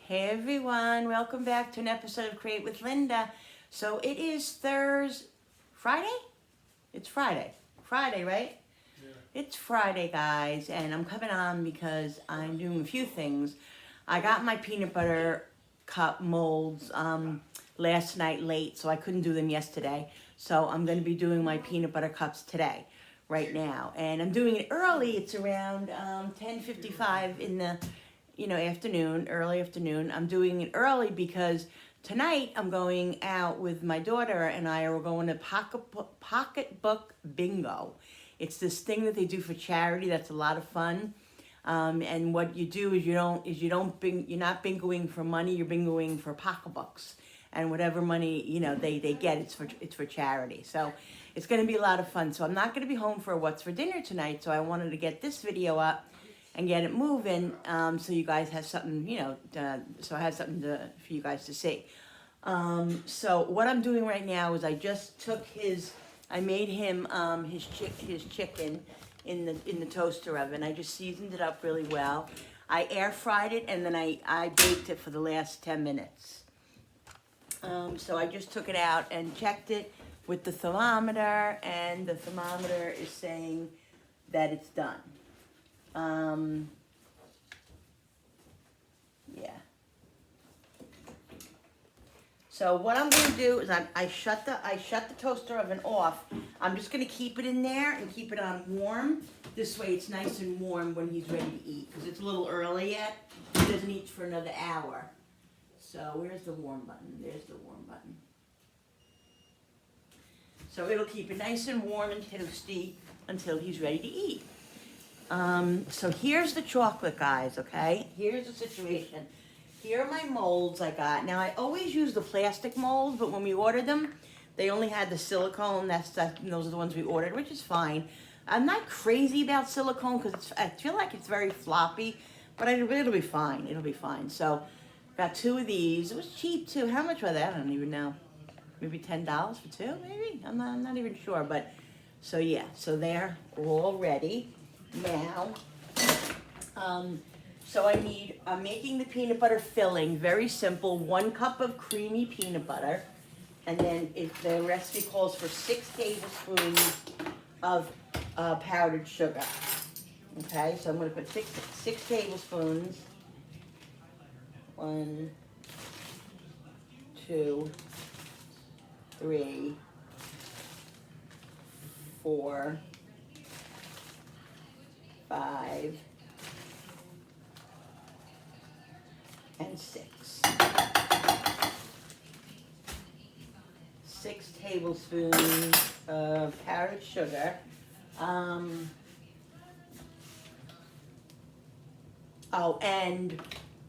Hey everyone, welcome back to an episode of Create with Linda. So it is Friday? It's Friday. Friday, right? Yeah. It's Friday, guys, and I'm coming on because I'm doing a few things. I got my peanut butter cup molds last night late, so I couldn't do them yesterday. So I'm going to be doing my peanut butter cups today, right now. And I'm doing it early. It's around 10:55 in the afternoon, early afternoon. I'm doing it early because tonight I'm going out with my daughter and I are going to pocketbook bingo. It's this thing that they do for charity that's a lot of fun. And what you do is you're not bingoing for money, you're bingoing for pocketbooks. And whatever money, they get, it's for charity. So it's going to be a lot of fun. So I'm not going to be home for what's for dinner tonight, so I wanted to get this video up and get it moving, so you guys have something, so I have something for you guys to see. So what I'm doing right now is I just took I made him his chicken in the toaster oven. I just seasoned it up really well. I air fried it and then I baked it for the last 10 minutes. So I just took it out and checked it with the thermometer, and the thermometer is saying that it's done. Yeah. So what I'm going to do is I shut the toaster oven off. I'm just going to keep it in there and keep it on warm. This way it's nice and warm when he's ready to eat, because it's a little early yet. He doesn't eat for another hour. So where's the warm button? There's the warm button. So it'll keep it nice and warm and toasty until he's ready to eat. So here's the chocolate, guys, okay? Here's the situation. Here are my molds I got. Now, I always use the plastic molds, but when we ordered them, they only had the silicone. And those are the ones we ordered, which is fine. I'm not crazy about silicone because I feel like it's very floppy, but it'll be fine. It'll be fine. So, got two of these. It was cheap, too. How much were they? I don't even know. Maybe $10 for two, maybe? I'm not even sure, but, so yeah. So they're all ready. Now, so I'm making the peanut butter filling, very simple, 1 cup of creamy peanut butter, and then the recipe calls for 6 tablespoons of powdered sugar. Okay, so I'm going to put six tablespoons. 1, 2, 3, 4, 5, and 6. 6 tablespoons of powdered sugar. Oh, and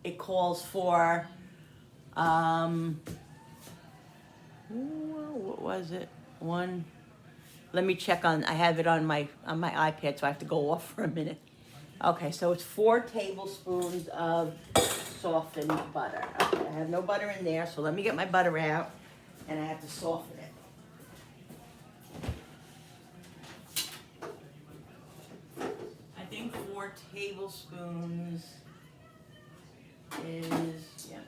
it calls for, what was it? Let me check I have it on my iPad, so I have to go off for a minute. Okay, so it's 4 tablespoons of softened butter. Okay, I have no butter in there, so let me get my butter out, and I have to soften it. I think 4 tablespoons is, yeah.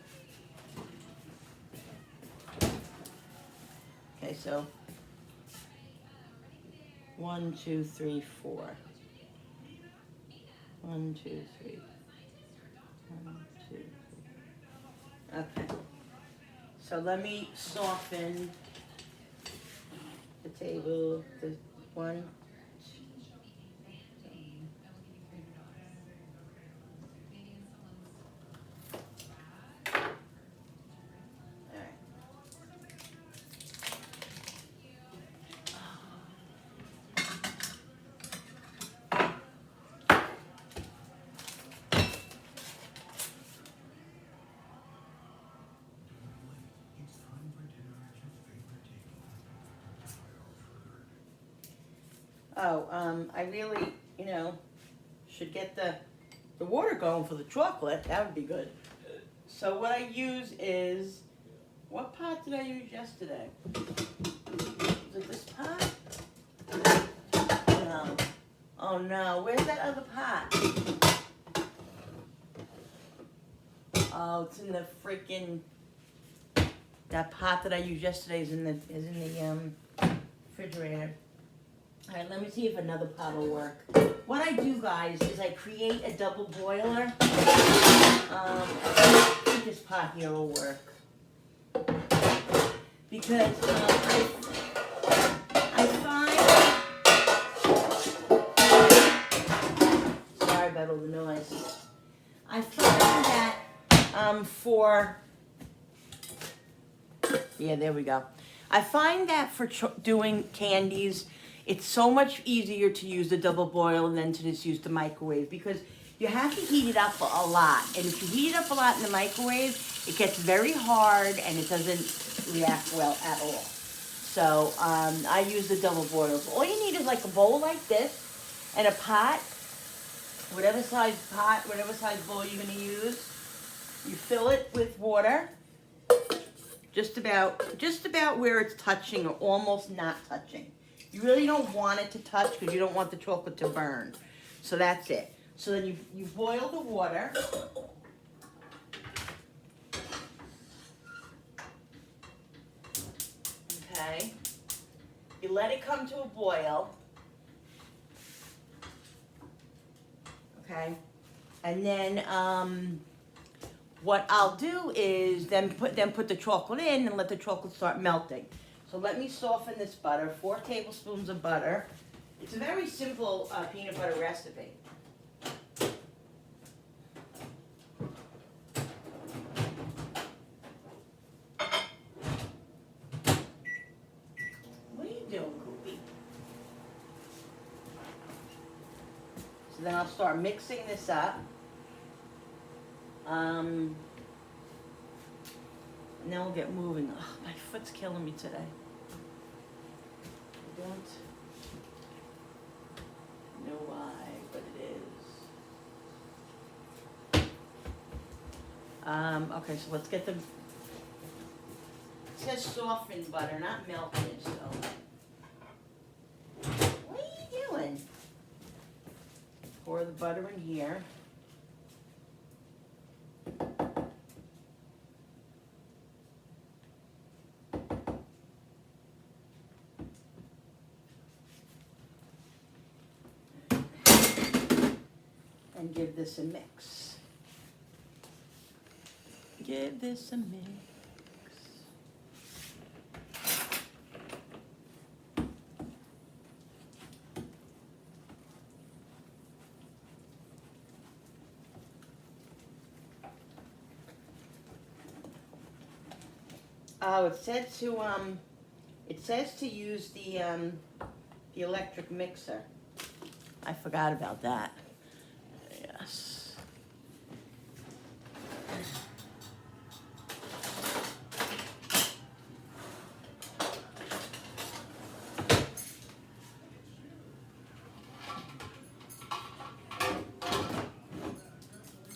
Okay, so 1, 2, 3, 4. 1, 2, 3. 1, 2, 3. Okay. So let me soften the table. The 1. I really, should get the water going for the chocolate. That would be good. So what I use is, what pot did I use yesterday? Is it this pot? No. Oh no, where's that other pot? Oh, it's in the freaking, that pot that I used yesterday is in the refrigerator. All right, let me see if another pot will work. What I do, guys, is I create a double boiler. I think this pot here will work. Because I find, sorry about all the noise. I find that there we go. I find that for doing candies, it's so much easier to use the double boiler than to just use the microwave, because you have to heat it up a lot. And if you heat it up a lot in the microwave, it gets very hard and it doesn't react well at all. So I use the double boiler. All you need is like a bowl like this and a pot, whatever size pot, whatever size bowl you're going to use. You fill it with water, just about where it's touching or almost not touching. You really don't want it to touch because you don't want the chocolate to burn. So that's it. So then you boil the water. Okay. You let it come to a boil. Okay. And then what I'll do is then put the chocolate in and let the chocolate start melting. So let me soften this butter, 4 tablespoons of butter. It's a very simple peanut butter recipe. What are you doing, Koopy? So then I'll start mixing this up. And then we'll get moving. Oh, my foot's killing me today. I don't know why, but it is. Okay, so let's get the, it says softened butter, not melted, so. What are you doing? Pour the butter in here. And give this a mix. Give this a mix. Oh, it says to use the electric mixer. I forgot about that. Yes.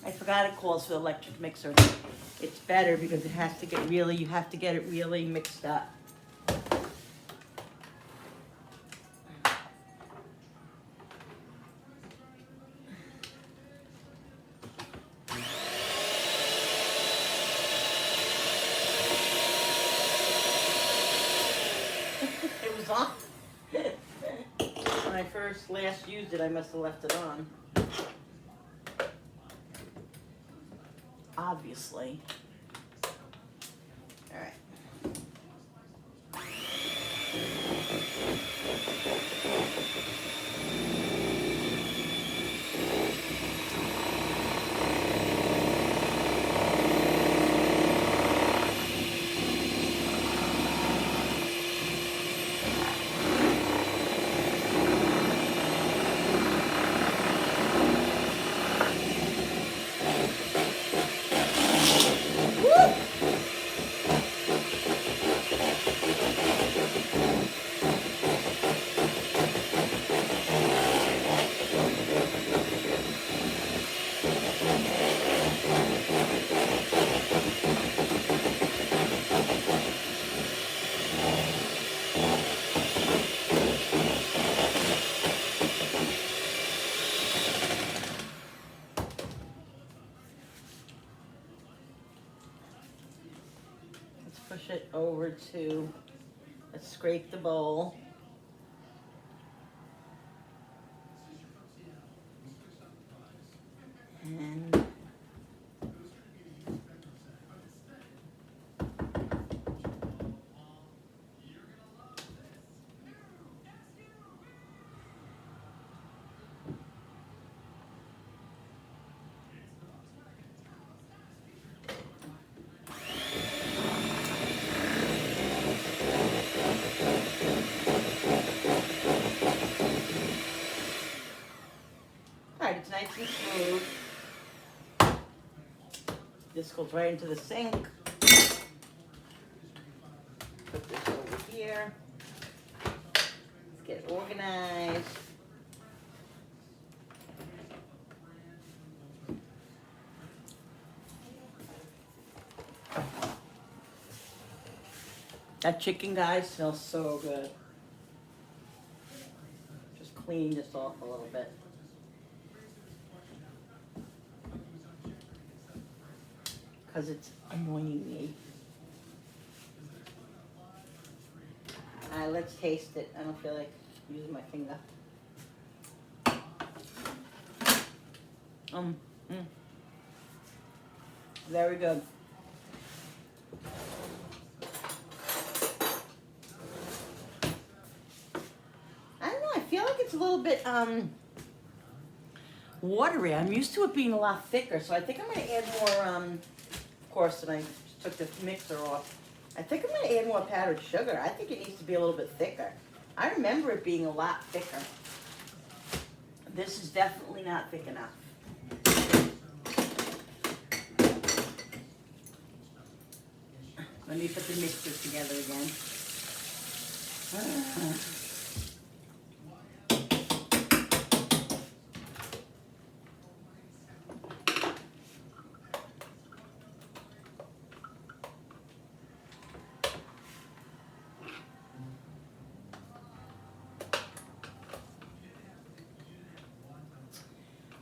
I forgot it calls for electric mixer. It's better because it has to get really, you have to get it really mixed up. It was on. When I last used it, I must have left it on. Obviously. All right. push it over to, let's scrape the bowl. And alright, it's nice and smooth. This goes right into the sink. Put this over here. Let's get organized. That chicken, guys, smells so good. Just clean this off a little bit. Because it's annoying me. Alright, let's taste it. I don't feel like using my finger. Very good. I don't know, I feel like it's a little bit watery. I'm used to it being a lot thicker, so I think I'm gonna add more of course, and I took the mixer off. I think I'm gonna add more powdered sugar. I think it needs to be a little bit thicker. I remember it being a lot thicker. This is definitely not thick enough. Let me put the mixture together again.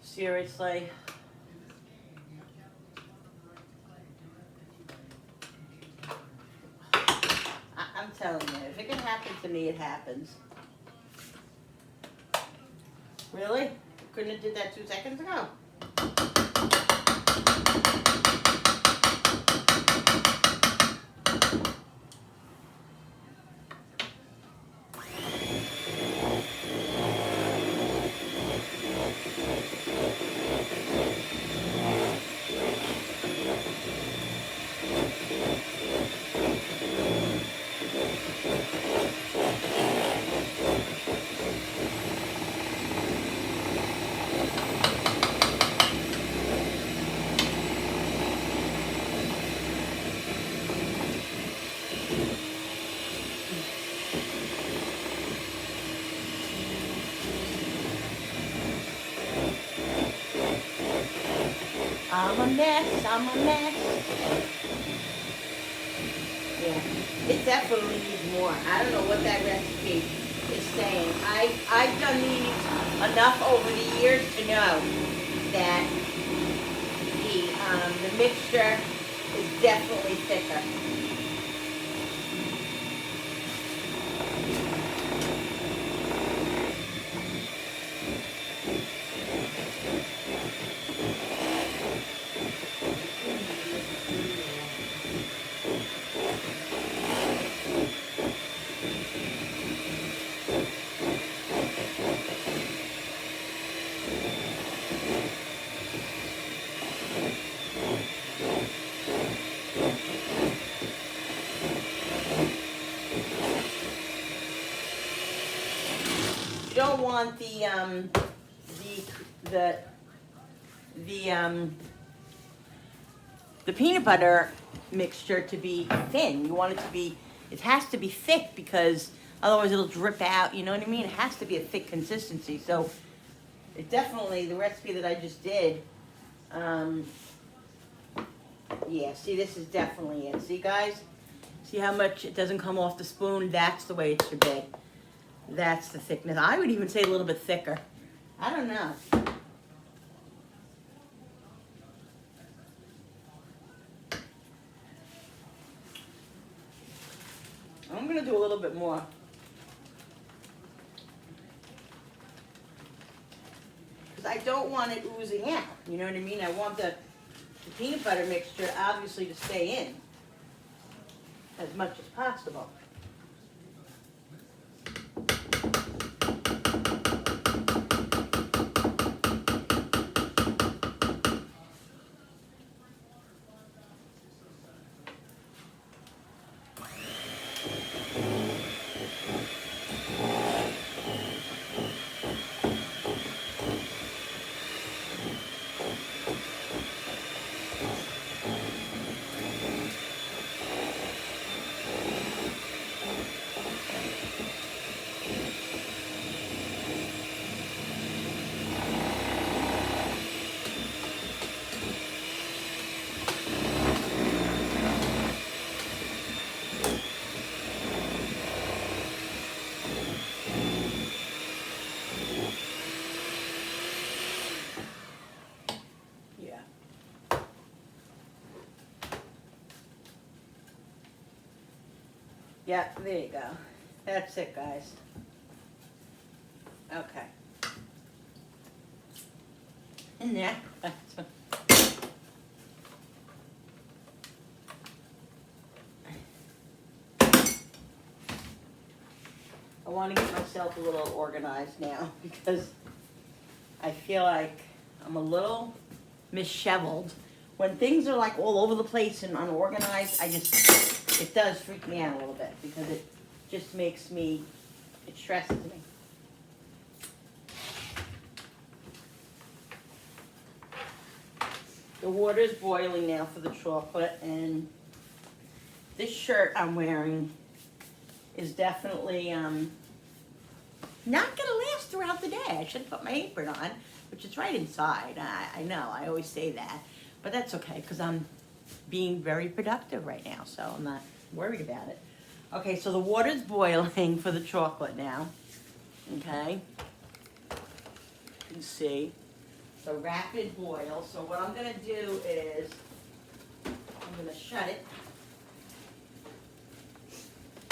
Seriously. I'm telling you, if it can happen to me, it happens. Really? Couldn't have did that 2 seconds ago? I'm a mess, I'm a mess. Yeah, it definitely needs more. I don't know what that recipe is saying. I've done these enough over the years to know that the mixture is definitely thicker. You don't want the peanut butter mixture to be thin. You want it to be, it has to be thick because otherwise it'll drip out, you know what I mean? It has to be a thick consistency. So it definitely, the recipe that I just did, yeah, see, this is definitely it. See, guys? See how much it doesn't come off the spoon? That's the way it should be. That's the thickness. I would even say a little bit thicker. I don't know. gonna do a little bit more. Because I don't want it oozing out, you know what I mean? I want the peanut butter mixture obviously to stay in as much as possible. Yeah, there you go. That's it, guys. Okay. And now, I want to get myself a little organized now because I feel like I'm a little misheveled. When things are like all over the place and unorganized, it does freak me out a little bit because it just makes me, it stresses me. The water's boiling now for the chocolate, and this shirt I'm wearing is definitely not gonna last throughout the day. I should put my apron on, which is right inside. I know, I always say that, but that's okay because I'm being very productive right now, so I'm not worried about it. Okay, so the water's boiling for the chocolate now. Okay, you can see the rapid boil. So what I'm gonna do is I'm gonna shut it.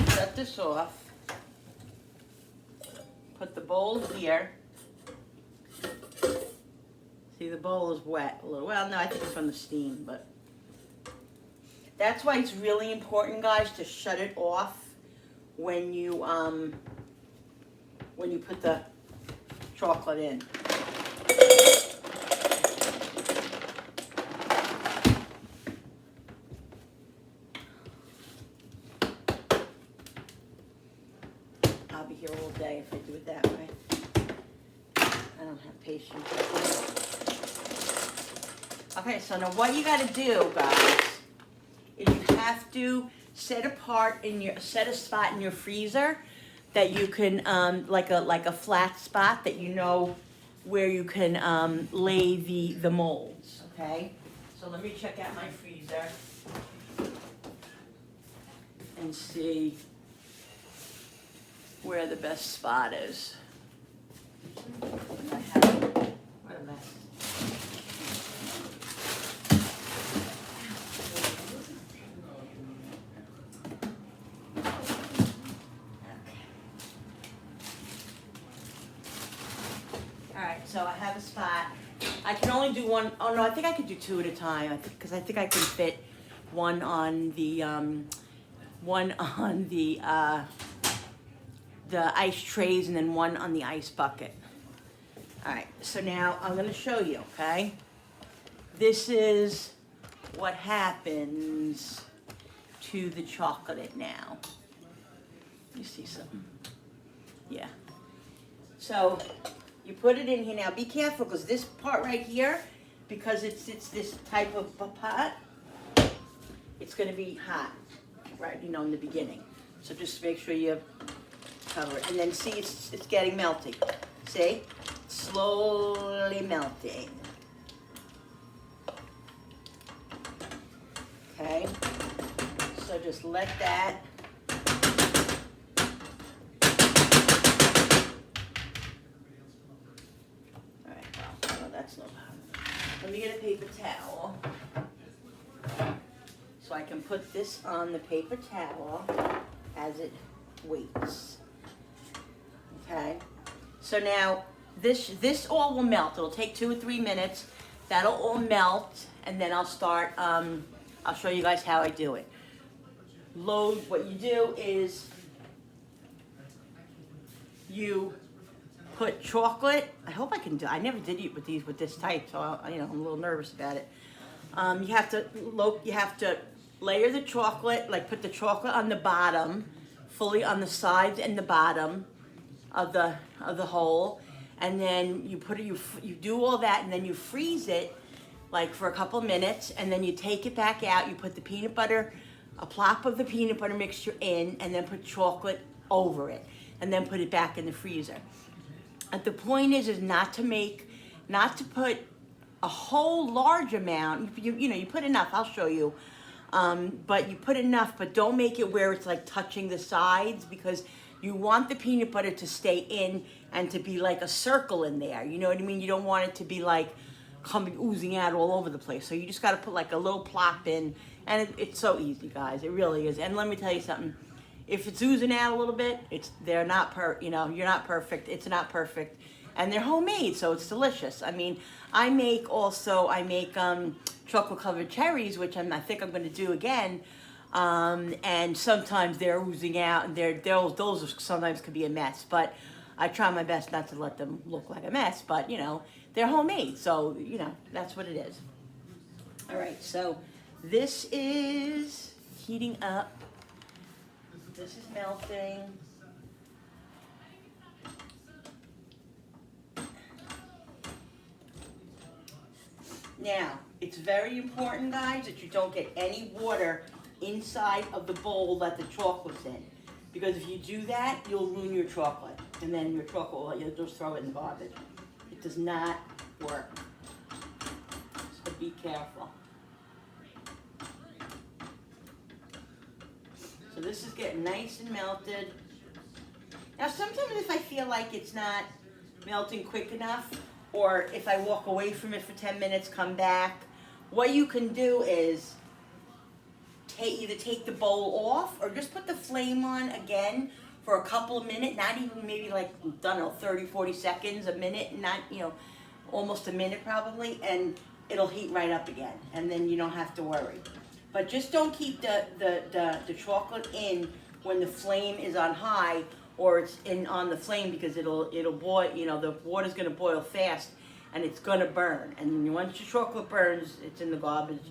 Shut this off. Put the bowl here. See, the bowl is wet a little. Well, no, I think it's from the steam, but that's why it's really important, guys, to shut it off when you put the chocolate in. I'll be here all day if I do it that way. I don't have patience. Okay, so now what you got to do, guys, is you have to set a spot in your freezer that you can like a flat spot that you know where you can lay the molds. Okay, so let me check out my freezer and see where the best spot is. What a mess. Alright, so I have a spot. I can only do one. Oh no, I think I could do two at a time. Because I think I can fit one on the ice trays and then one on the ice bucket. Alright, so now I'm going to show you, okay? This is what happens to the chocolate now. You see something? Yeah. So you put it in here now. Be careful because this part right here, because it's this type of pot, it's going to be hot, right? You know, in the beginning. So just make sure you cover it, and then see it's getting melty. See, slowly melting. Okay. So just let that. All right. Well, that's no problem. Let me get a paper towel so I can put this on the paper towel as it weights. Okay, so now this all will melt. It'll take 2 or 3 minutes. That'll all melt, and then I'll start. I'll show you guys how I do it. Load. What you do is you put chocolate. I hope I can do. I never did it with these with this type, so I'm a little nervous about it. You have to layer the chocolate, like put the chocolate on the bottom, fully on the sides and the bottom of the hole, and then you put it. You do all that, and then you freeze it, like for a couple minutes, and then you take it back out. You put the peanut butter, a plop of the peanut butter mixture in, and then put chocolate over it, and then put it back in the freezer. And the point is not to put a whole large amount. You put enough. I'll show you. But you put enough, but don't make it where it's like touching the sides, because you want the peanut butter to stay in and to be like a circle in there. You know what I mean? You don't want it to be like oozing out all over the place. So you just got to put like a little plop in, and it's so easy, guys. It really is. And let me tell you something. If it's oozing out a little bit, you're not perfect. It's not perfect. And they're homemade, so it's delicious. I mean, I make chocolate covered cherries, which I think I'm going to do again. And sometimes they're oozing out, and those sometimes could be a mess. But I try my best not to let them look like a mess. But they're homemade, so that's what it is. All right, so this is heating up. This is melting. Now, it's very important, guys, that you don't get any water inside of the bowl that the chocolate's in. Because if you do that, you'll ruin your chocolate. And then your chocolate, you'll just throw it in the garbage. It does not work. So be careful. So this is getting nice and melted. Now, sometimes if I feel like it's not melting quick enough, or if I walk away from it for 10 minutes, come back, what you can do is either take the bowl off or just put the flame on again for a couple of minutes, not even maybe like, I don't know, 30, 40 seconds, a minute, not, almost a minute probably, and it'll heat right up again, and then you don't have to worry. But just don't keep the chocolate in when the flame is on high, or it's on the flame, because it'll boil. The water's gonna boil fast, and it's gonna burn. And once your chocolate burns, it's in the garbage,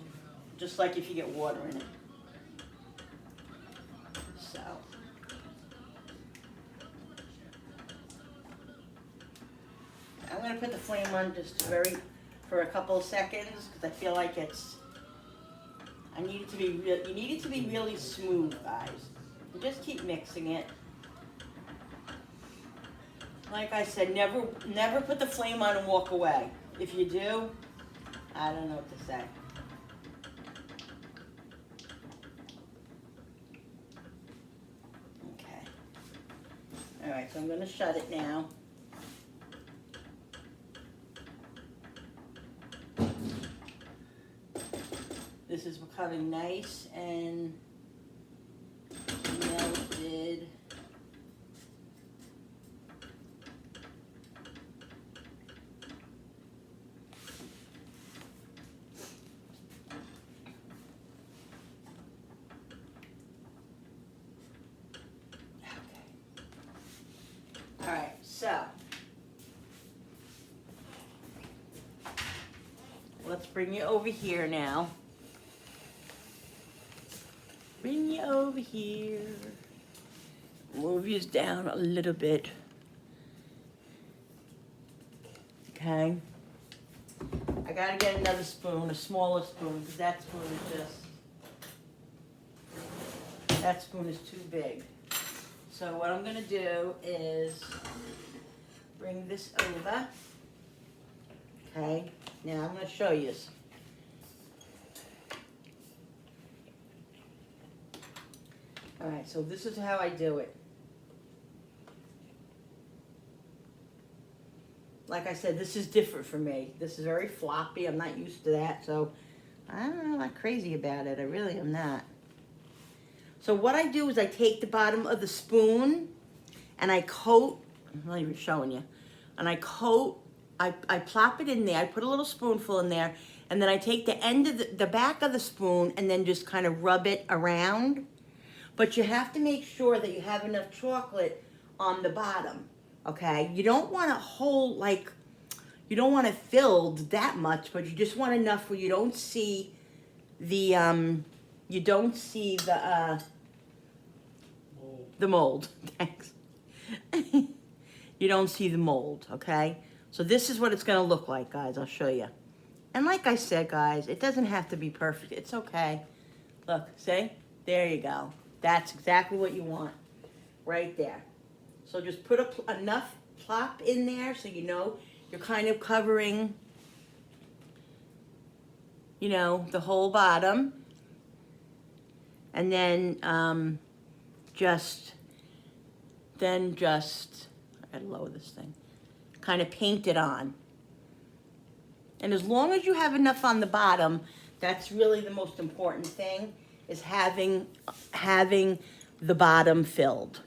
just like if you get water in it. So I'm gonna put the flame on just for a couple of seconds, because I feel like you need it to be really smooth, guys. And just keep mixing it. Like I said, never put the flame on and walk away. If you do, I don't know what to say. Okay. All right, so I'm going to shut it now. This is becoming nice and melted. All right, so let's bring you over here now. Bring you over here. Move you down a little bit. Okay. I gotta get another spoon, a smaller spoon, because that spoon is too big. So what I'm gonna do is bring this over. Okay. Now I'm gonna show you. All right, so this is how I do it. Like I said, this is different for me. This is very floppy. I'm not used to that, so I'm not crazy about it. I really am not. So what I do is I take the bottom of the spoon and I coat, I'm not even showing you, and I coat, I plop it in there, I put a little spoonful in there, and then I take the end of the back of the spoon and then just kind of rub it around. But you have to make sure that you have enough chocolate on the bottom, okay? You don't want a whole, like, you don't want it filled that much, but you just want enough where you don't see the, the mold. Thanks. You don't see the mold, okay? So this is what it's gonna look like, guys. I'll show you. And like I said, guys, it doesn't have to be perfect. It's okay. Look, see? There you go. That's exactly what you want right there. So just put enough plop in there so you know you're kind of covering, you know, the whole bottom. And then just, I gotta lower this thing, kind of paint it on. And as long as you have enough on the bottom, that's really the most important thing, is having the bottom filled.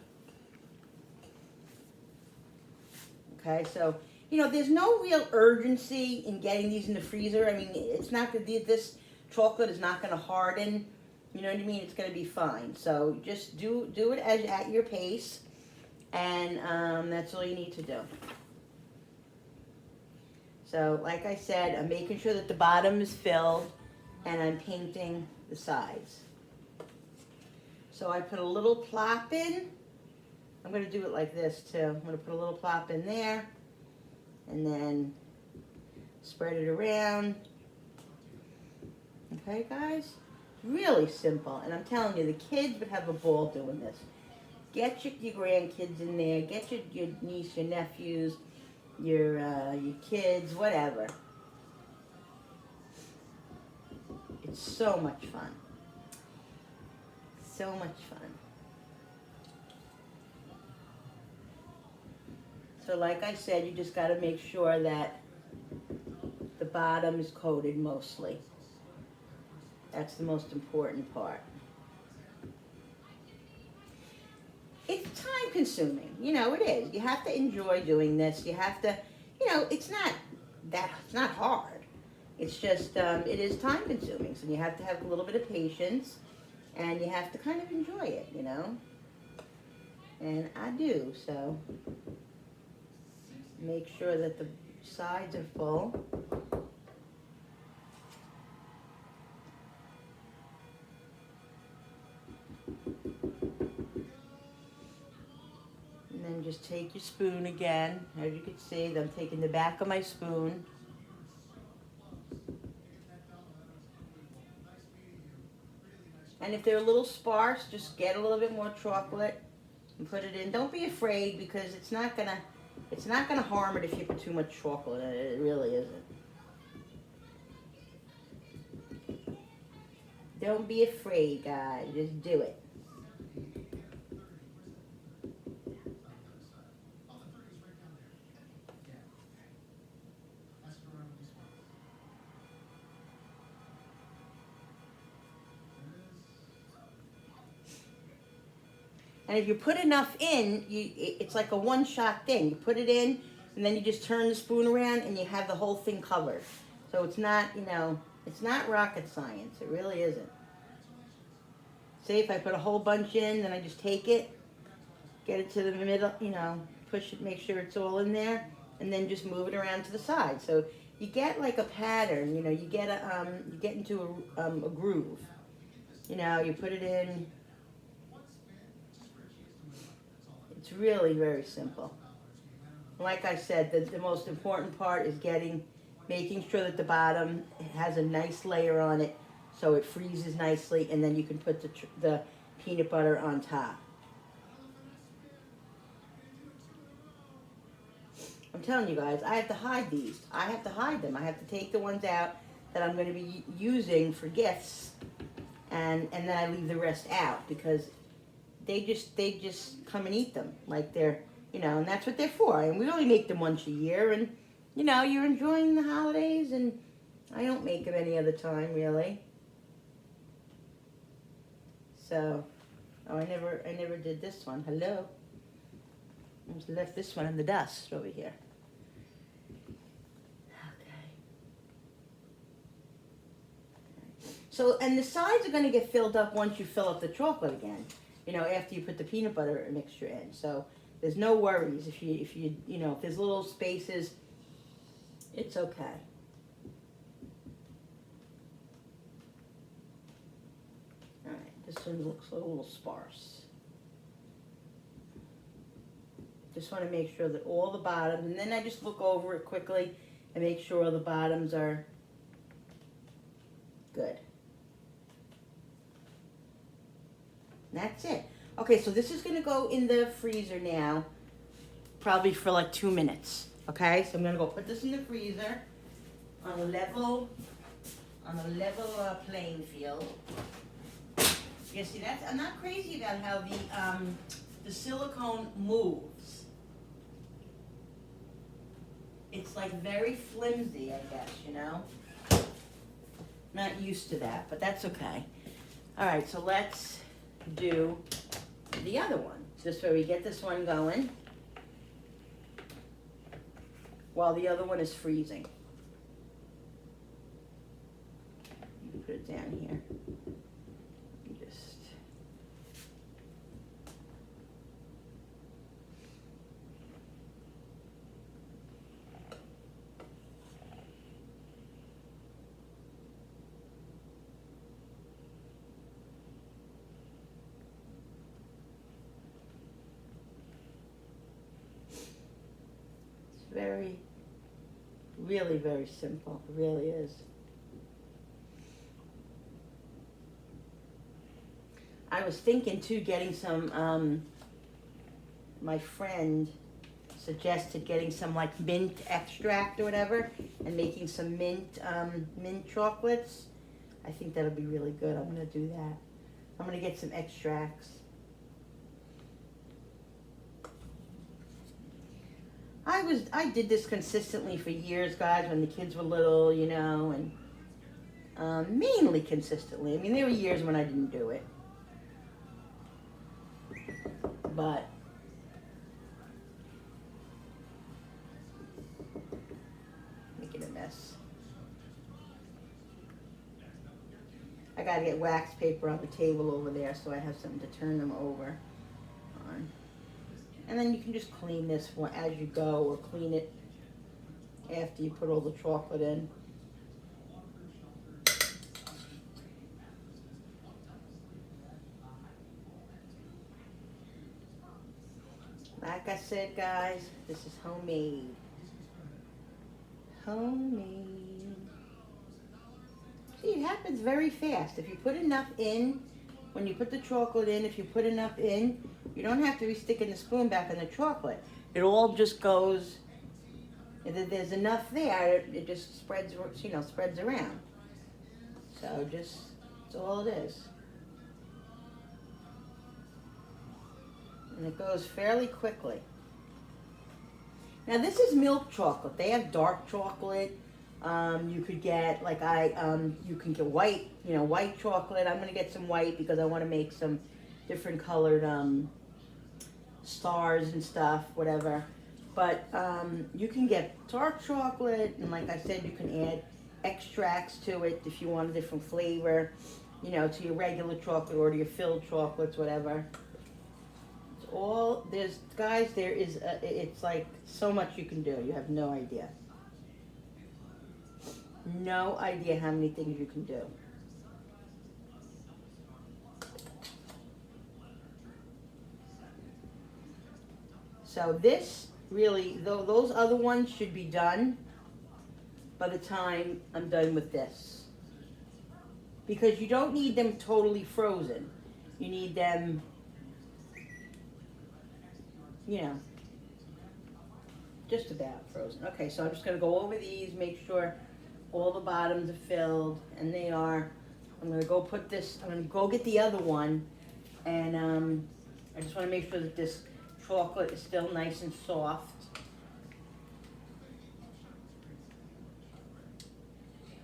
Okay, so, you know, there's no real urgency in getting these in the freezer. I mean, it's not gonna, this chocolate is not gonna harden. You know what I mean? It's gonna be fine. So just do it at your pace, and that's all you need to do. So, like I said, I'm making sure that the bottom is filled, and I'm painting the sides. So I put a little plop in. I'm going to do it like this too. I'm going to put a little plop in there, and then spread it around. Okay, guys? Really simple. And I'm telling you, the kids would have a ball doing this. Get your grandkids in there. Get your niece, your nephews, your kids, whatever. It's so much fun. So much fun. So like I said, you just got to make sure that the bottom is coated mostly. That's the most important part. It's time consuming, you know, it is. You have to enjoy doing this. You have to, you know, it's not hard. It's just, it is time consuming. So you have to have a little bit of patience, and you have to kind of enjoy it, you know. And I do, so make sure that the sides are full. And then just take your spoon again. As you can see, I'm taking the back of my spoon. And if they're a little sparse, just get a little bit more chocolate and put it in. Don't be afraid, because it's not gonna harm it if you put too much chocolate in it. It really isn't. Don't be afraid, guys. Just do it. And if you put enough in, it's like a one-shot thing. You put it in, and then you just turn the spoon around, and you have the whole thing covered. So it's not, you know, it's not rocket science. It really isn't. See, if I put a whole bunch in, then I just take it, get it to the middle, you know, push it, make sure it's all in there, and then just move it around to the side. So you get like a pattern, you know, you get into a groove. You know, you put it in. It's really very simple. Like I said, the most important part is making sure that the bottom has a nice layer on it, so it freezes nicely, and then you can put the peanut butter on top. I'm telling you guys, I have to hide these. I have to hide them. I have to take the ones out that I'm going to be using for gifts, and then I leave the rest out, because they just come and eat them like they're, you know, and that's what they're for. And we only make them once a year, and, you know, you're enjoying the holidays, and I don't make them any other time, really. So, Oh, I never did this one. Hello. I just left this one in the dust over here. Okay. So, and the sides are going to get filled up once you fill up the chocolate again. You know, after you put the peanut butter mixture in. So there's no worries if if there's little spaces, it's okay. All right, this one looks a little sparse. Just want to make sure that all the bottoms, and then I just look over it quickly and make sure the bottoms are good. That's it. Okay, so this is going to go in the freezer now, probably for like 2 minutes. Okay, so I'm going to go put this in the freezer on a level playing field. You see, I'm not crazy about how the silicone moves. It's like very flimsy, I guess, you know? Not used to that, but that's okay. All right, so let's do the other one. This way we get this one going while the other one is freezing. Put it down here. Just very, really very simple. It really is. I was thinking too, getting some, my friend suggested getting some like mint extract or whatever and making some mint chocolates. I think that'll be really good. I'm gonna do that. I'm gonna get some extracts. I did this consistently for years, guys, when the kids were little, you know, and mainly consistently. I mean, there were years when I didn't do it, but making a mess. I gotta get wax paper on the table over there so I have something to turn them over on. And then you can just clean this one as you go, or clean it after you put all the chocolate in. Like I said, guys, this is homemade. Homemade. See, it happens very fast. If you put enough in, when you put the chocolate in, if you put enough in, you don't have to be sticking the spoon back in the chocolate. It all just goes, if there's enough there, it just spreads, spreads around. So that's all it is. And it goes fairly quickly. Now this is milk chocolate. They have dark chocolate. You could get, you can get white, white chocolate. I'm gonna get some white because I want to make some different colored stars and stuff, whatever. But you can get dark chocolate, and like I said, you can add extracts to it if you want a different flavor, to your regular chocolate or to your filled chocolates, whatever. It's like so much you can do. You have no idea. No idea how many things you can do. So this really, those other ones should be done by the time I'm done with this. Because you don't need them totally frozen. You need them, just about frozen. Okay, so I'm just going to go over these, make sure all the bottoms are filled, and they are. I'm going to go put this, I'm going to go get the other one, and I just want to make sure that this chocolate is still nice and soft.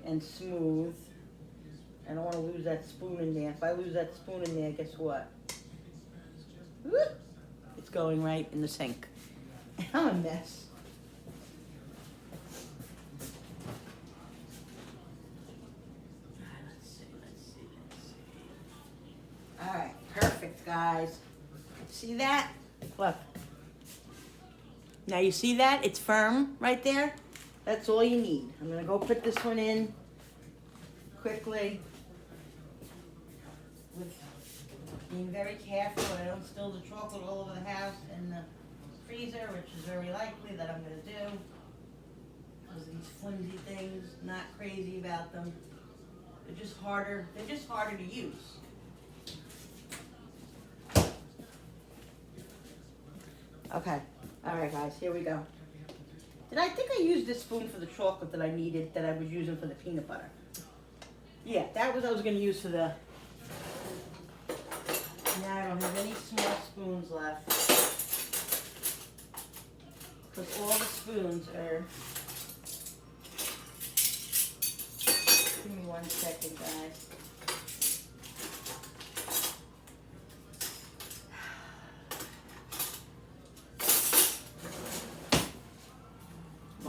And smooth. I don't want to lose that spoon in there. If I lose that spoon in there, guess what? Whoop. It's going right in the sink. I'm a mess. All right, perfect, guys. See that? Look. Now you see that? It's firm right there. That's all you need. I'm gonna go put this one in quickly with being very careful that I don't spill the chocolate all over the house and the freezer, which is very likely that I'm gonna do. Because of these flimsy things, not crazy about them. They're just harder to use. Okay, all right guys, here we go. I think I used this spoon for the chocolate that I needed, that I was using for the peanut butter. Yeah, that was what I was gonna use for the, now I don't have any small spoons left. Because all the spoons are, give me 1 second guys.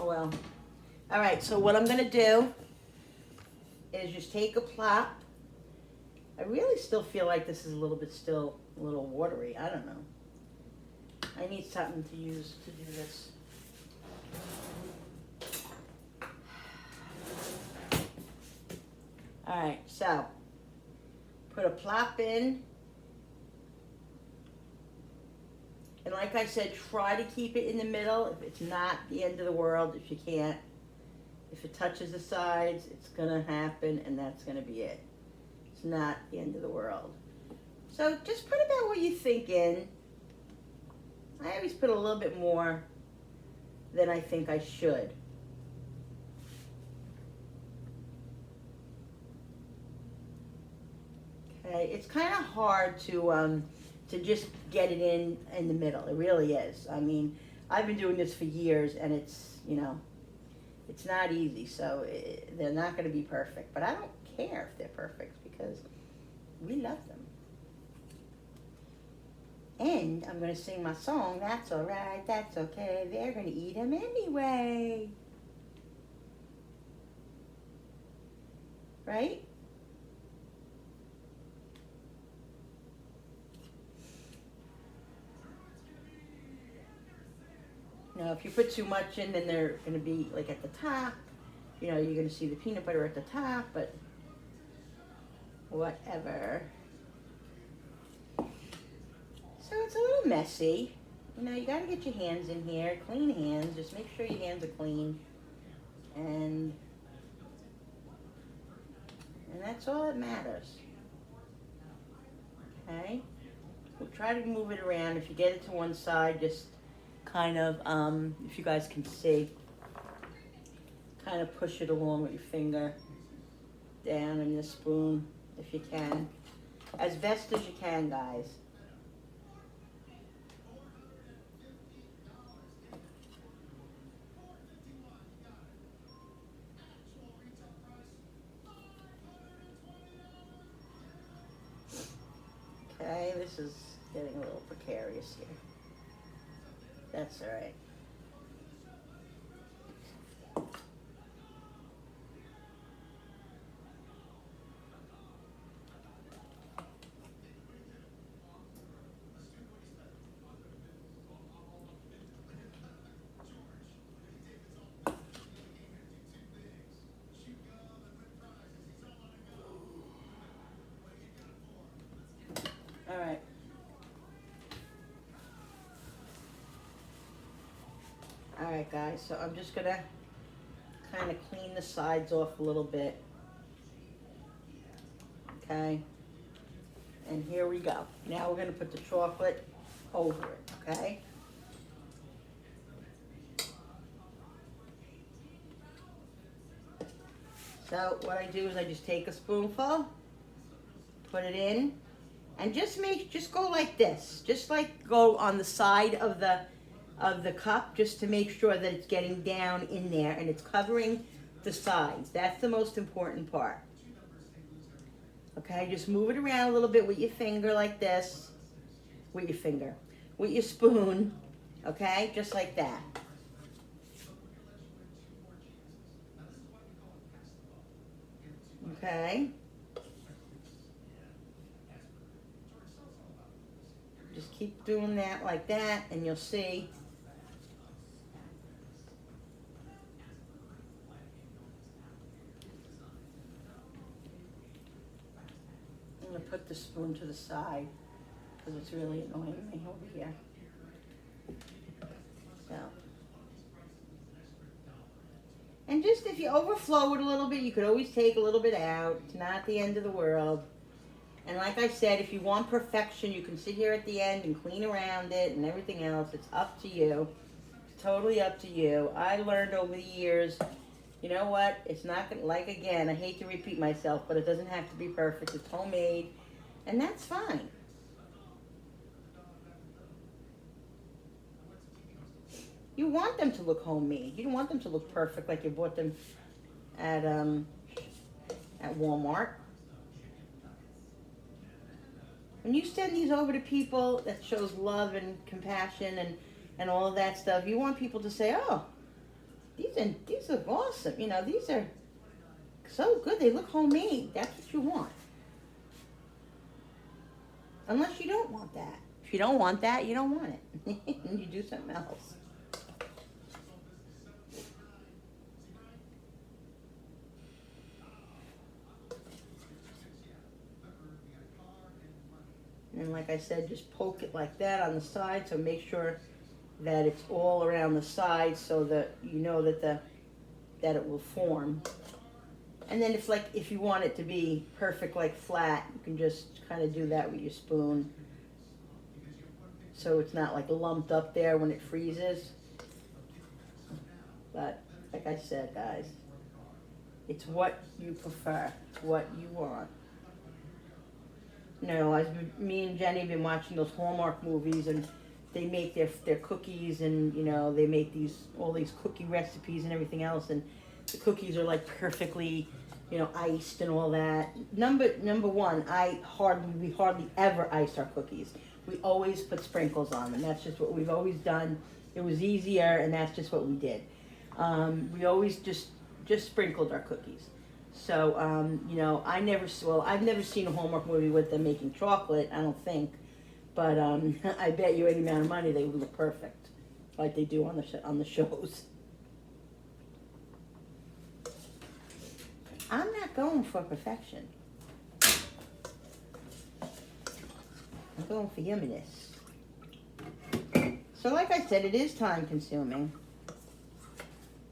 Oh well. All right, so what I'm gonna do is just take a plop. I really still feel like this is a little watery. I don't know. I need something to use to do this. All right, so put a plop in. And like I said, try to keep it in the middle. If it's not the end of the world, if you can't. If it touches the sides, it's gonna happen and that's gonna be it. It's not the end of the world. So just put about what you think in. I always put a little bit more than I think I should. Okay, it's kind of hard to just get it in the middle. It really is. I mean, I've been doing this for years and it's, you know, it's not easy. So they're not going to be perfect, but I don't care if they're perfect because we love them. And I'm going to sing my song, That's All Right, That's Okay. They're going to eat them anyway. Right? Now, if you put too much in, then they're going to be like at the top. You know, you're going to see the peanut butter at the top, but whatever. So it's a little messy. You know, you got to get your hands in here. Clean hands. Just make sure your hands are clean. And that's all that matters. Okay? We'll try to move it around. If you get it to one side, just kind of, if you guys can see, kind of push it along with your finger down in the spoon, if you can. As best as you can, guys. Okay, this is getting a little precarious here. That's all right. All right. All right, guys, so I'm just gonna kind of clean the sides off a little bit. Okay. And here we go. Now we're gonna put the chocolate over it, okay? So what I do is I just take a spoonful, put it in, and just go like this. Just like go on the side of the cup, just to make sure that it's getting down in there and it's covering the sides. That's the most important part. Okay, just move it around a little bit with your finger like this. with your finger. With your spoon, okay? Just like that. Okay? Just keep doing that like that, and you'll see. I'm going to put the spoon to the side because it's really annoying me over here. So. And just if you overflow it a little bit, you could always take a little bit out. It's not the end of the world. And like I said, if you want perfection, you can sit here at the end and clean around it and everything else. It's up to you. It's totally up to you. I learned over the years, you know what? It's not gonna, like again, I hate to repeat myself, but it doesn't have to be perfect. It's homemade, and that's fine. You want them to look homemade. You don't want them to look perfect like you bought them at Walmart. When you send these over to people, that shows love and compassion and all of that stuff. You want people to say, "Oh, these are awesome. You know, these are so good. They look homemade." That's what you want. Unless you don't want that. If you don't want that, you don't want it. And you do something else. And like I said, just poke it like that on the side, so make sure that it's all around the side so that you know that that it will form. And then if you want it to be perfect, like flat, you can just kind of do that with your spoon. So it's not like lumped up there when it freezes. But like I said, guys, it's what you prefer. It's what you want. You know, me and Jenny have been watching those Hallmark movies, and they make their cookies, and you know they make all these cookie recipes and everything else, and the cookies are like perfectly, you know, iced and all that. Number one, we hardly ever ice our cookies. We always put sprinkles on them. That's just what we've always done. It was easier, and that's just what we did. We always just sprinkled our cookies. So, you know, I've never seen a Hallmark movie with them making chocolate, I don't think. But I bet you any amount of money they would look perfect, like they do on the shows. I'm not going for perfection. I'm going for yumminess. So like I said, it is time consuming,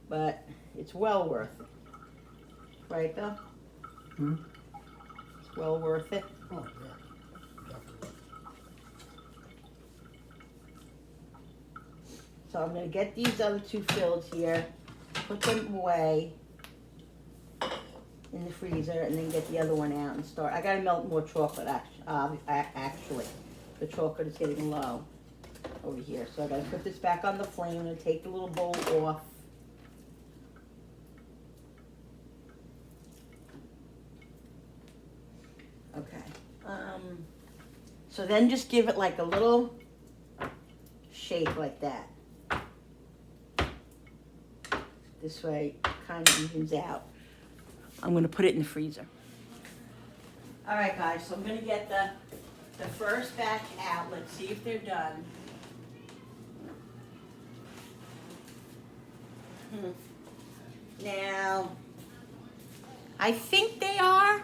but it's well worth it. Right, Bill? It's well worth it. Oh, yeah. Definitely. So I'm going to get these other two filled here, put them away in the freezer, and then get the other one out and start. I got to melt more chocolate, actually. The chocolate is getting low over here. So I got to put this back on the flame and take the little bowl off. Okay. So then just give it like a little shake like that. This way it kind of evens out. I'm going to put it in the freezer. All right, guys, so I'm going to get the first batch out. Let's see if they're done. Now, I think they are.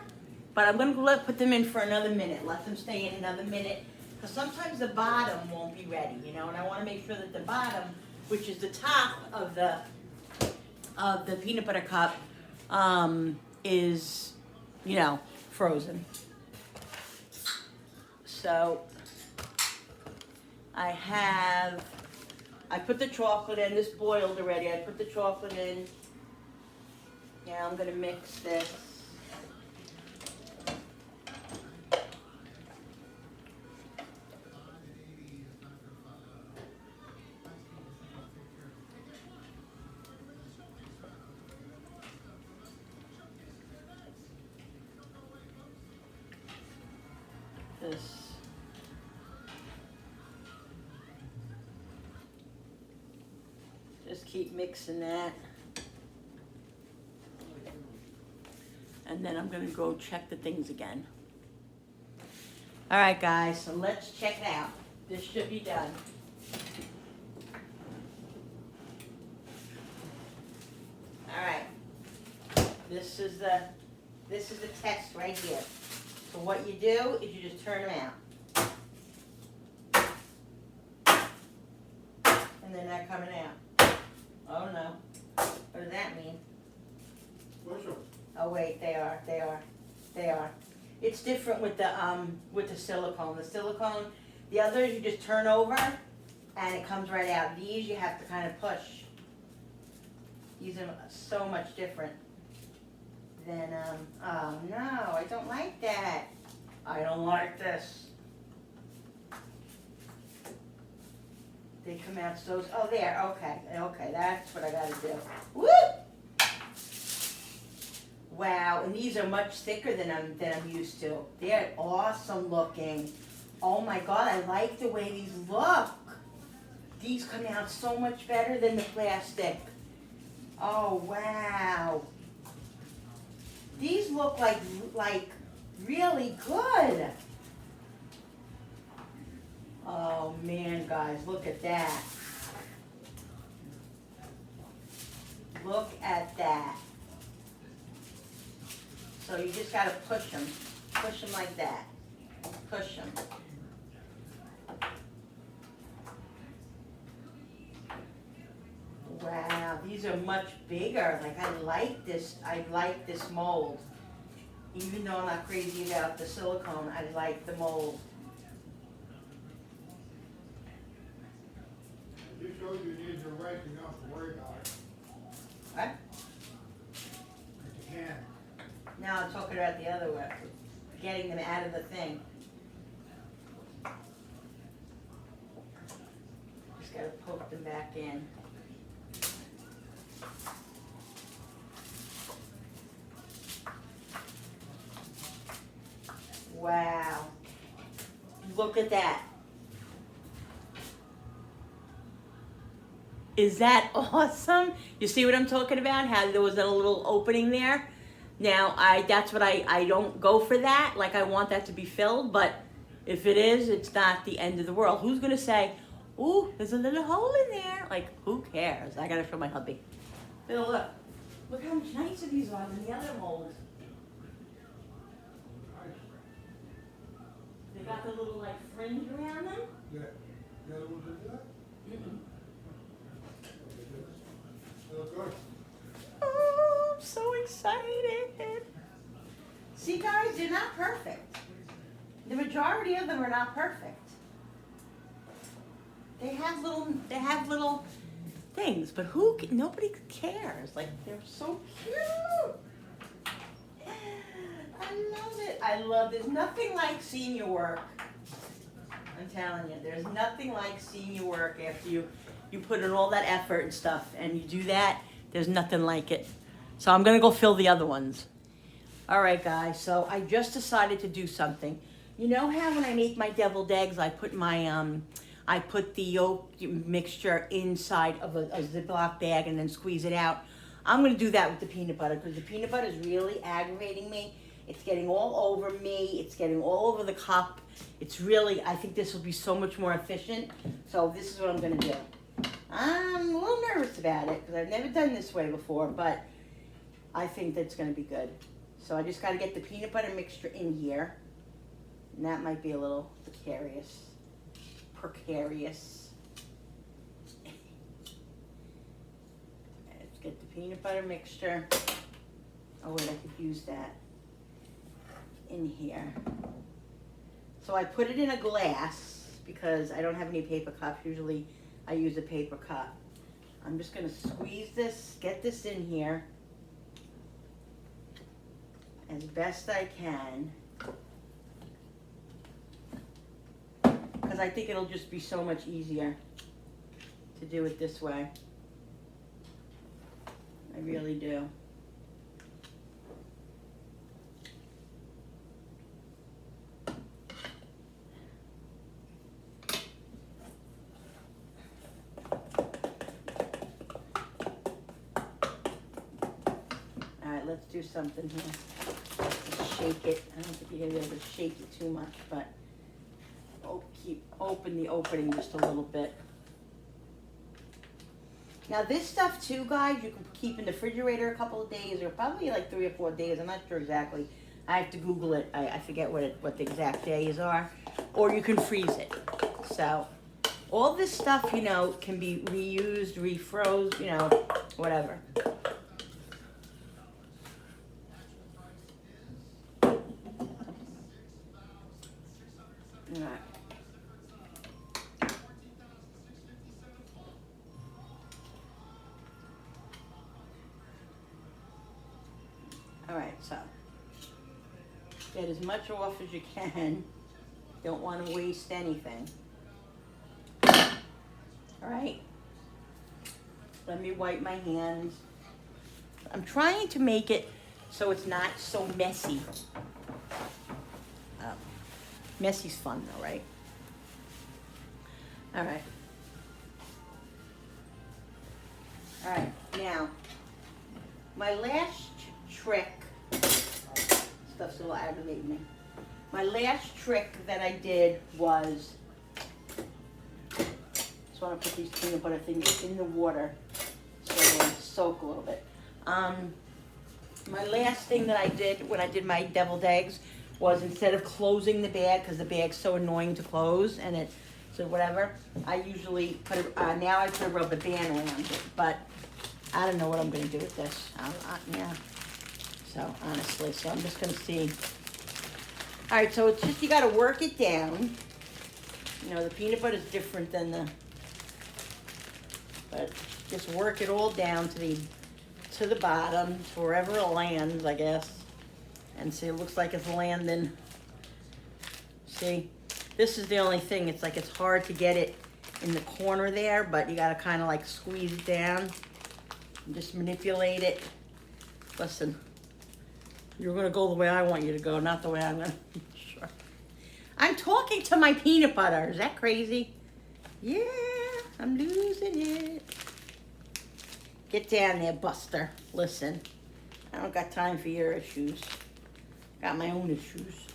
But I'm going to put them in for another minute. Let them stay in another minute. Because sometimes the bottom won't be ready, you know. And I want to make sure that the bottom, which is the top of the peanut butter cup, is, you know, frozen. So I put the chocolate in. This boiled already. I put the chocolate in. Now I'm going to mix this. This. keep mixing that. And then I'm gonna go check the things again. All right, guys, so let's check it out. This should be done. All right, this is the test right here. So what you do is you just turn them out. And then they're coming out. Oh no, what does that mean? Oh wait, they are. It's different with the silicone. The silicone, the others you just turn over and it comes right out. These you have to kind of push. These are so much different than, oh no, I don't like that. I don't like this. They come out so, oh there, okay, that's what I gotta do. Woo! Wow, and these are much thicker than I'm used to. They're awesome looking. Oh my God, I like the way these look. These come out so much better than the plastic. Oh wow. These look like really good. Oh man, guys, look at that. Look at that. So you just gotta push them like that. Push them. Wow, these are much bigger. Like I like this mold. Even though I'm not crazy about the silicone, I like the mold. You showed you need your wife, you don't have to worry about it. What? But you can. Now I'm talking about the other way, getting them out of the thing. Just gotta poke them back in. Wow. Look at that. Is that awesome? You see what I'm talking about? How there was a little opening there? Now, that's what I don't go for that. Like, I want that to be filled, but if it is, it's not the end of the world. Who's gonna say, ooh, there's a little hole in there? Like, who cares? I gotta show my hubby. Bill, look. Look how much nicer these are than the other molds. They got the little, like, fringe around them. Yeah. The other ones did that? Mm-mm. They look good. Oh, I'm so excited. See, guys, they're not perfect. The majority of them are not perfect. They have little things, but nobody cares. Like, they're so cute. I love it. There's nothing like seeing your work. I'm telling you, there's nothing like seeing your work after you put in all that effort and stuff, and you do that. There's nothing like it. So I'm gonna go fill the other ones. All right, guys, so I just decided to do something. You know how when I make my deviled eggs, I put the yolk mixture inside of a Ziploc bag and then squeeze it out? I'm gonna do that with the peanut butter because the peanut butter is really aggravating me. It's getting all over me. It's getting all over the cup. It's really, I think this will be so much more efficient. So this is what I'm gonna do. I'm a little nervous about it because I've never done this way before, but I think that's gonna be good. So I just gotta get the peanut butter mixture in here. And that might be a little precarious. Let's get the peanut butter mixture. Oh wait, I could use that in here. So I put it in a glass because I don't have any paper cups. Usually I use a paper cup. I'm just gonna squeeze this, get this in here as best I can. Because I think it'll just be so much easier to do it this way. I really do. let's do something here. Let's shake it. I don't think you're gonna be able to shake it too much, but keep open the opening just a little bit. Now this stuff too, guys, you can keep in the refrigerator a couple of days, or probably like 3 or 4 days. I'm not sure exactly. I have to Google it. I forget what the exact days are. Or you can freeze it. So all this stuff, you know, can be reused, refroze, you know, whatever. All right. All right, so get as much off as you can. Don't want to waste anything. All right. Let me wipe my hands. I'm trying to make it so it's not so messy. Messy's fun though, right? All right. All right, now, my last trick, stuff's a little aggravating me. My last trick that I did was, just want to put these peanut butter things in the water so they'll soak a little bit. My last thing that I did when I did my deviled eggs was, instead of closing the bag, because the bag's so annoying to close and it, so whatever, I usually put now I put a rubber band around it, but I don't know what I'm going to do with this. Yeah. So honestly, so I'm just going to see. All right, so it's just, you got to work it down. You know, the peanut butter is different than but just work it all down to the bottom, to wherever it lands, I guess. And see, it looks like it's landing. See, this is the only thing. It's like it's hard to get it in the corner there, but you got to kind of like squeeze it down and just manipulate it. Listen, you're going to go the way I want you to go, not the way I'm going to. Sure. I'm talking to my peanut butter. Is that crazy? Yeah, I'm losing it. Get down there, Buster. Listen, I don't got time for your issues. Got my own issues.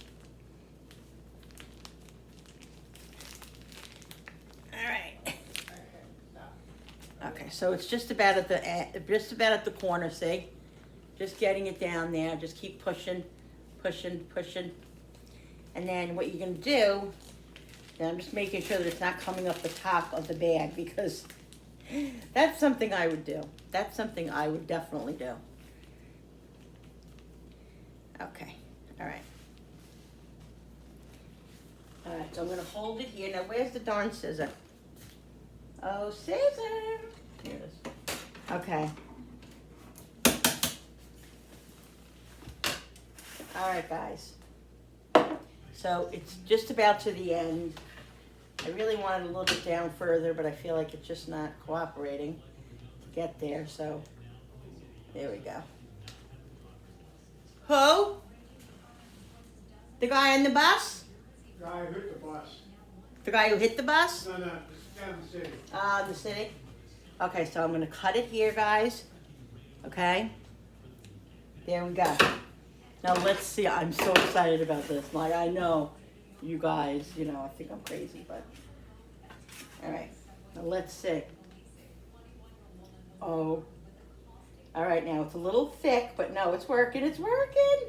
All right. Okay, so it's just about at the corner. See, just getting it down there. Just keep pushing, pushing, pushing, and then what you're gonna do. And I'm just making sure that it's not coming up the top of the bag, because that's something I would do. That's something I would definitely do. Okay, all right. All right, so I'm gonna hold it here. Now, where's the darn scissor? Oh, scissor. Here it is. Okay. All right, guys. So it's just about to the end. I really wanted a little bit down further, but I feel like it's just not cooperating to get there, so there we go. Who? The guy on the bus? The guy who hit the bus. The guy who hit the bus? No, this is down the city. The city? Okay, so I'm going to cut it here, guys. Okay? There we go. Now let's see. I'm so excited about this. Like, I know you guys, you know, I think I'm crazy, but. All right. Now let's see. Oh. All right, now it's a little thick, but no, it's working. It's working.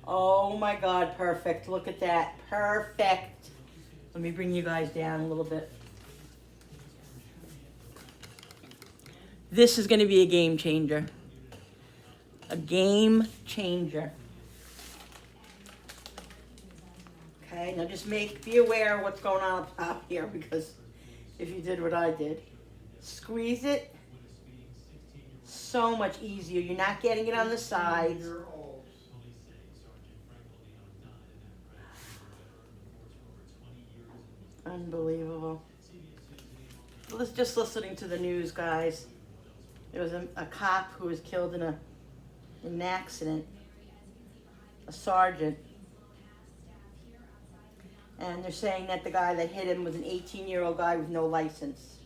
Oh my God, perfect. Look at that. Perfect. Let me bring you guys down a little bit. This is going to be a game changer. A game changer. Okay, now just be aware of what's going on up top here, because if you did what I did, squeeze it. So much easier. You're not getting it on the sides. Unbelievable. Just listening to the news, guys. There was a cop who was killed in an accident. A sergeant. And they're saying that the guy that hit him was an 18-year-old guy with no license.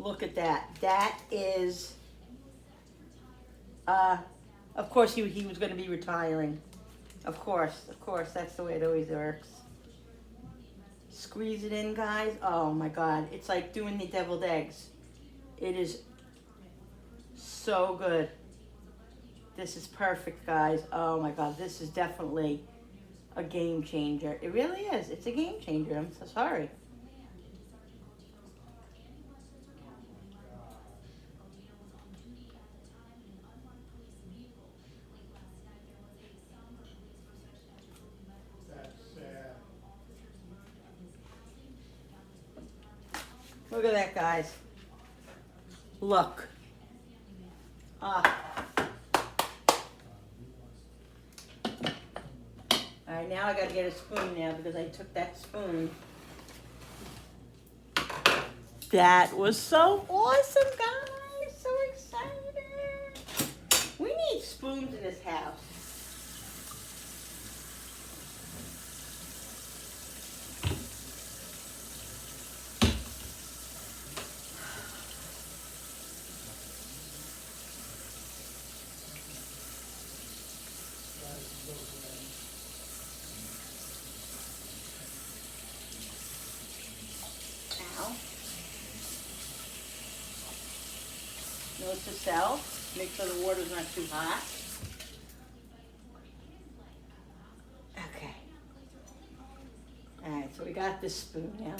Look at that. That is, of course he was going to be retiring. Of course, that's the way it always works. Squeeze it in, guys. Oh my God, it's like doing the deviled eggs. It is so good. This is perfect, guys. Oh my God, this is definitely a game changer. It really is. It's a game changer. I'm so sorry. That's sad. Look at that, guys. Look. Ah. All right, now I got to get a spoon now because I took that spoon. That was so awesome, guys. So excited. We need spoons in this house. Ow. Note to self, make sure the water's not too hot. Okay. All right, so we got this spoon now.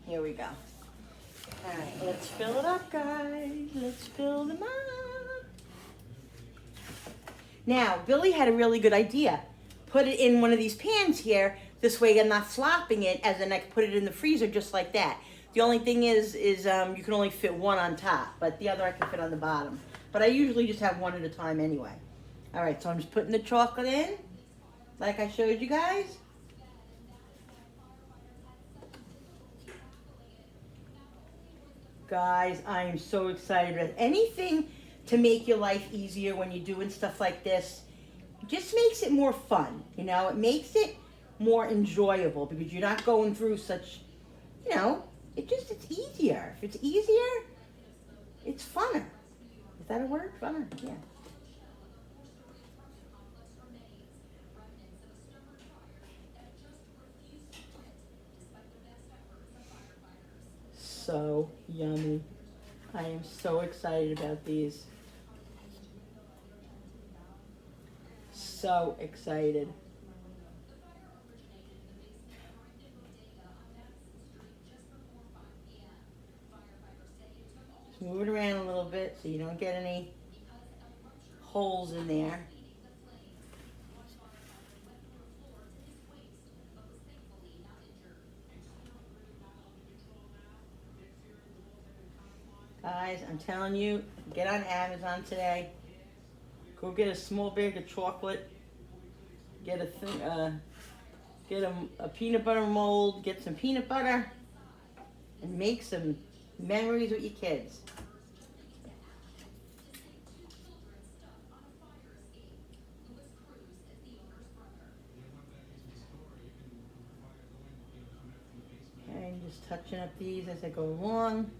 Here we go. All right, let's fill it up, guys. Let's fill them up. Now, Billy had a really good idea. Put it in one of these pans here. This way I'm not flopping it, as in I can put it in the freezer just like that. The only thing is you can only fit one on top, but the other I can fit on the bottom. But I usually just have one at a time anyway. All right, so I'm just putting the chocolate in, like I showed you guys. Guys, I am so excited about anything to make your life easier when you're doing stuff like this. It just makes it more fun, you know? It makes it more enjoyable because you're not going through such, you know, it's easier. If it's easier, it's funner. Is that a word? Funner? Yeah. So yummy. I am so excited about these. So excited. Just move it around a little bit so you don't get any holes in there. Guys, I'm telling you, get on Amazon today. Go get a small bag of chocolate. Get a peanut butter mold. Get some peanut butter, and make some memories with your kids. Okay, I'm just touching up these as I go along.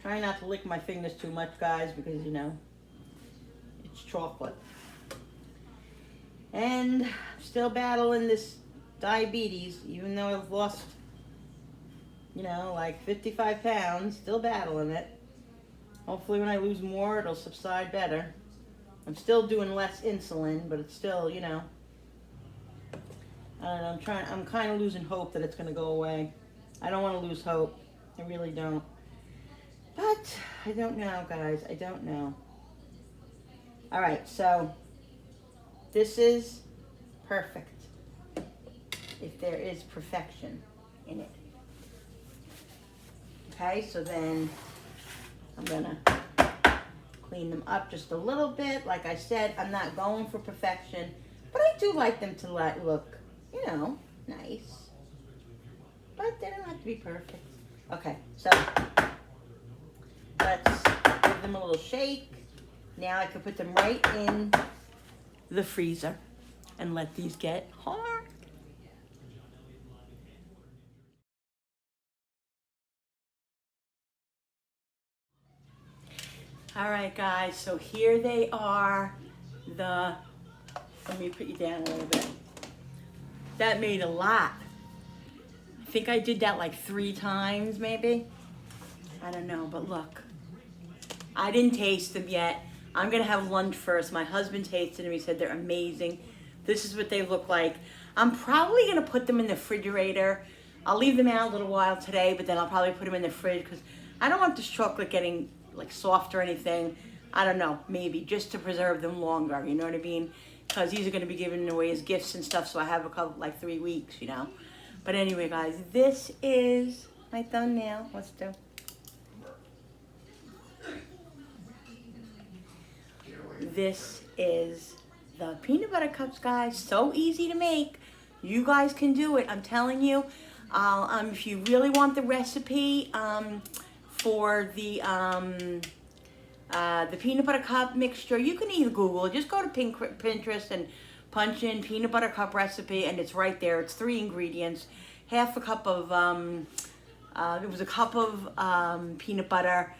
Try not to lick my fingers too much, guys, because, you know, it's chocolate. And I'm still battling this diabetes, even though I've lost, you know, like 55 pounds, still battling it. Hopefully when I lose more, it'll subside better. I'm still doing less insulin, but it's still, you know, I don't know, I'm kind of losing hope that it's going to go away. I don't want to lose hope. I really don't. But I don't know, guys. I don't know. All right, so this is perfect. If there is perfection in it. Okay, so then I'm gonna clean them up just a little bit. Like I said, I'm not going for perfection, but I do like them to look, you know, nice. But they don't have to be perfect. Okay, so let's give them a little shake. Now I can put them right in the freezer and let these get hard. All right, guys, so here they are. Let me put you down a little bit. That made a lot. I think I did that like 3 times, maybe. I don't know, but look. I didn't taste them yet. I'm gonna have lunch first. My husband tasted them. He said they're amazing. This is what they look like. I'm probably gonna put them in the refrigerator. I'll leave them out a little while today, but then I'll probably put them in the fridge because I don't want this chocolate getting like soft or anything. I don't know, maybe just to preserve them longer, you know what I mean? Because these are gonna be given away as gifts and stuff, so I have a couple, like 3 weeks, you know? But anyway, guys, this is my thumbnail. Let's do. This is the peanut butter cups, guys. So easy to make. You guys can do it. I'm telling you. If you really want the recipe for the peanut butter cup mixture, you can either Google it. Just go to Pinterest and punch in peanut butter cup recipe, and it's right there. It's 3 ingredients. Half a cup of it was a cup of peanut butter.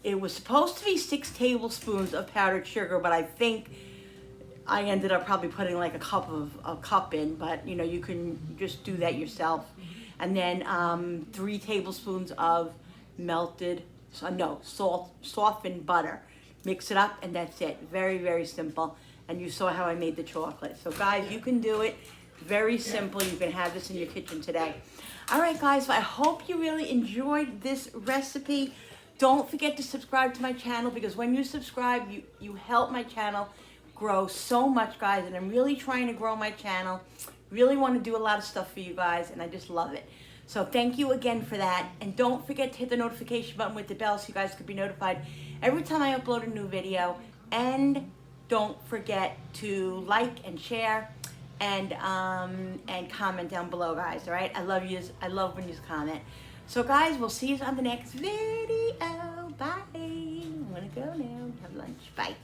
It was supposed to be 6 tablespoons of powdered sugar, but I think I ended up probably putting like a cup in, but you know, you can just do that yourself. And then 3 tablespoons of softened butter. Mix it up and that's it. Very, very simple. And you saw how I made the chocolate. So guys, you can do it. Very simple. You can have this in your kitchen today. All right, guys, so I hope you really enjoyed this recipe. Don't forget to subscribe to my channel, because when you subscribe, you help my channel grow so much, guys. And I'm really trying to grow my channel. Really want to do a lot of stuff for you guys, and I just love it. So thank you again for that. And don't forget to hit the notification button with the bell so you guys can be notified every time I upload a new video. And don't forget to like and share and comment down below, guys. All right? I love you. I love when you comment. So guys, we'll see you on the next video. Bye. I'm gonna go now and have lunch. Bye.